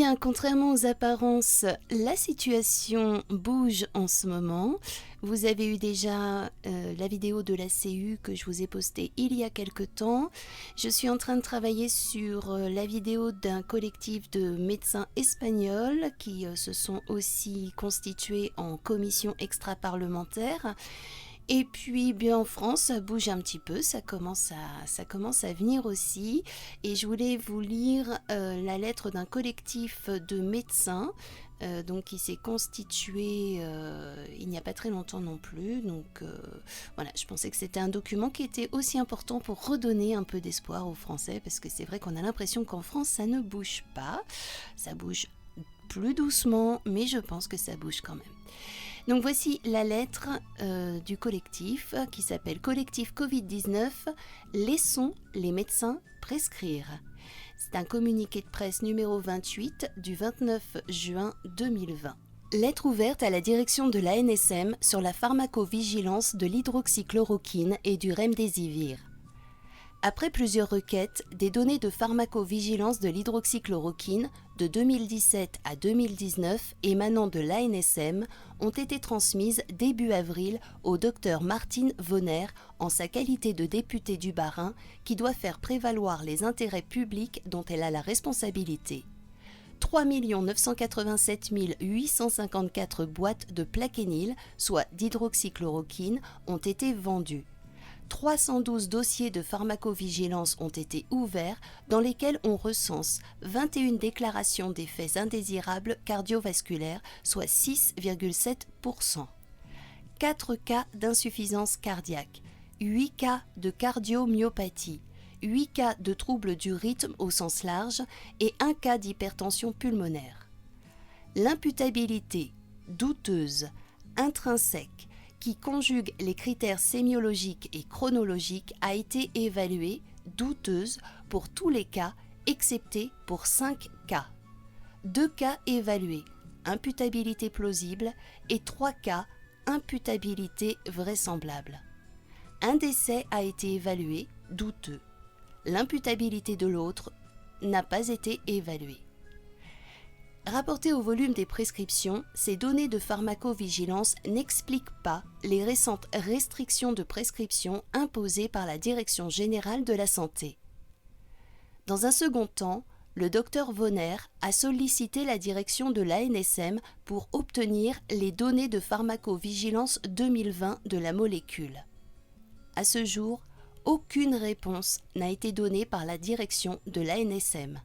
bien, contrairement aux apparences, la situation bouge en ce moment. Vous avez eu déjà la vidéo de la CU que je vous ai postée il y a quelque temps. Je suis en train de travailler sur la vidéo d'un collectif de médecins espagnols qui se sont aussi constitués en commission extra-parlementaire. Et puis bien en France, ça bouge un petit peu, ça commence à venir aussi. Et je voulais vous lire la lettre d'un collectif de médecins donc qui s'est constitué il n'y a pas très longtemps non plus. Donc voilà, je pensais que c'était un document qui était aussi important pour redonner un peu d'espoir aux Français, parce que c'est vrai qu'on a l'impression qu'en France ça ne bouge pas, ça bouge plus doucement, mais je pense que ça bouge quand même. Donc voici la lettre du collectif qui s'appelle Collectif Covid-19, laissons les médecins prescrire. C'est un communiqué de presse numéro 28 du 29 juin 2020. Lettre ouverte à la direction de l'ANSM sur la pharmacovigilance de l'hydroxychloroquine et du remdesivir. Après plusieurs requêtes, des données de pharmacovigilance de l'hydroxychloroquine de 2017 à 2019 émanant de l'ANSM ont été transmises début avril au Dr Martine Vonner en sa qualité de députée du Bas-Rhin qui doit faire prévaloir les intérêts publics dont elle a la responsabilité. 3 987 854 boîtes de plaquenil, soit d'hydroxychloroquine, ont été vendues. 312 dossiers de pharmacovigilance ont été ouverts dans lesquels on recense 21 déclarations d'effets indésirables cardiovasculaires, soit 6,7%. 4 cas d'insuffisance cardiaque, 8 cas de cardiomyopathie, 8 cas de troubles du rythme au sens large et 1 cas d'hypertension pulmonaire. L'imputabilité douteuse, intrinsèque, qui conjugue les critères sémiologiques et chronologiques a été évaluée, douteuse, pour tous les cas, excepté pour 5 cas. 2 cas évalués, imputabilité plausible, et 3 cas, imputabilité vraisemblable. Un décès a été évalué, douteux. L'imputabilité de l'autre n'a pas été évaluée. Rapportées au volume des prescriptions, ces données de pharmacovigilance n'expliquent pas les récentes restrictions de prescription imposées par la Direction générale de la santé. Dans un second temps, le Dr Vonner a sollicité la direction de l'ANSM pour obtenir les données de pharmacovigilance 2020 de la molécule. À ce jour, aucune réponse n'a été donnée par la direction de l'ANSM.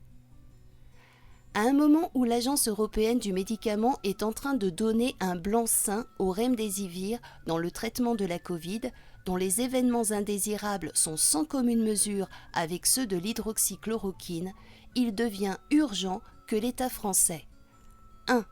À un moment où l'Agence européenne du médicament est en train de donner un blanc-seing au remdesivir dans le traitement de la Covid, dont les événements indésirables sont sans commune mesure avec ceux de l'hydroxychloroquine, il devient urgent que l'État français 1.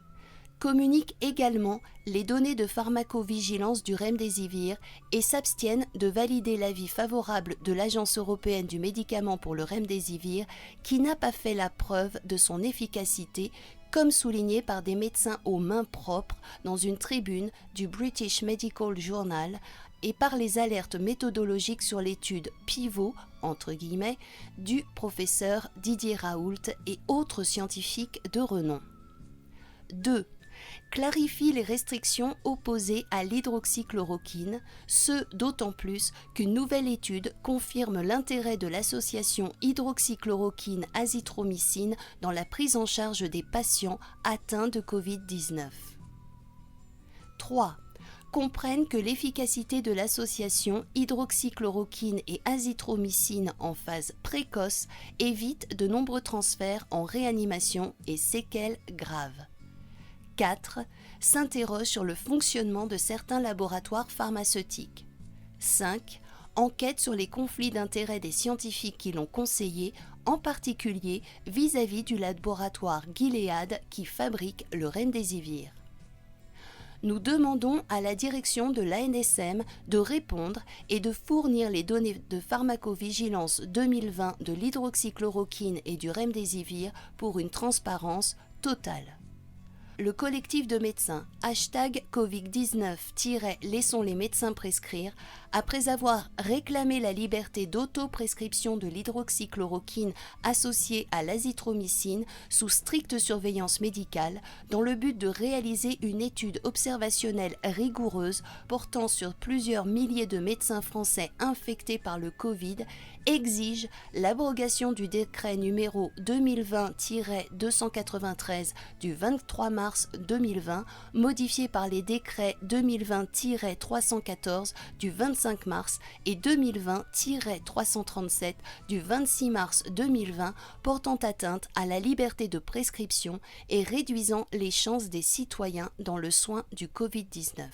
Communique également les données de pharmacovigilance du remdesivir et s'abstienne de valider l'avis favorable de l'Agence européenne du médicament pour le remdesivir qui n'a pas fait la preuve de son efficacité, comme souligné par des médecins aux mains propres dans une tribune du British Medical Journal et par les alertes méthodologiques sur l'étude pivot, entre guillemets, du professeur Didier Raoult et autres scientifiques de renom. 2. Clarifie les restrictions opposées à l'hydroxychloroquine, ce d'autant plus qu'une nouvelle étude confirme l'intérêt de l'association hydroxychloroquine-azithromycine dans la prise en charge des patients atteints de Covid-19. 3. Comprennent que l'efficacité de l'association hydroxychloroquine et azithromycine en phase précoce évite de nombreux transferts en réanimation et séquelles graves. 4. S'interroge sur le fonctionnement de certains laboratoires pharmaceutiques. 5. Enquête sur les conflits d'intérêts des scientifiques qui l'ont conseillé, en particulier vis-à-vis du laboratoire Gilead qui fabrique le remdesivir. Nous demandons à la direction de l'ANSM de répondre et de fournir les données de pharmacovigilance 2020 de l'hydroxychloroquine et du remdesivir pour une transparence totale. le collectif de médecins #Covid19-Laissons les médecins prescrire, après avoir réclamé la liberté d'autoprescription de l'hydroxychloroquine associée à l'azithromycine sous stricte surveillance médicale, dans le but de réaliser une étude observationnelle rigoureuse portant sur plusieurs milliers de médecins français infectés par le Covid, exige l'abrogation du décret numéro 2020-293 du 23 mars 2020, modifié par les décrets 2020-314 du 25 mars et 2020-337 du 26 mars 2020, portant atteinte à la liberté de prescription et réduisant les chances des citoyens dans le soin du Covid-19.